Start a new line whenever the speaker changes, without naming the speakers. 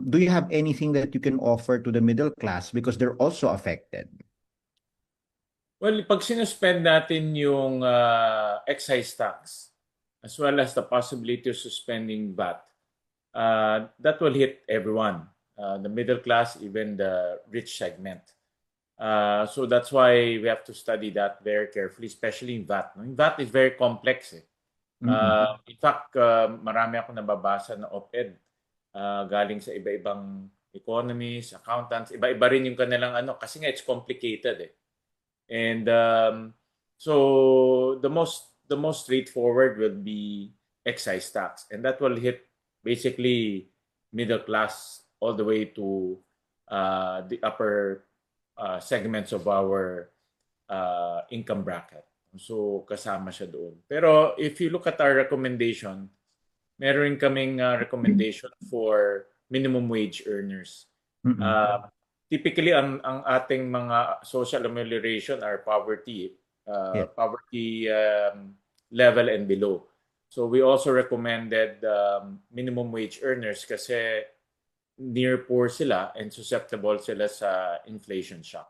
do you have anything that you can offer to the middle class because they're also affected?
Well, pag sinuspend natin yung excise tax as well as the possibility of suspending VAT, that will hit everyone, the middle class, even the rich segment. So that's why we have to study that very carefully, especially in VAT. No? In VAT is very complex. Eh.
Mm-mm.
In fact, marami ako nababasa na op-ed galing sa iba-ibang economists, accountants, iba-iba rin yung kanilang ano kasi nga it's complicated eh. And so the most straightforward will be excise tax, and that will hit basically middle class all the way to the upper segments of our income bracket. So kasama siya doon. Pero if you look at our recommendation, meron kaming recommendation for minimum wage earners.
Mm-mm.
Typically, ang ating mga social amelioration are poverty,
Yeah.
poverty level and below. So we also recommended minimum wage earners kasi near poor sila and susceptible sila sa inflation shock.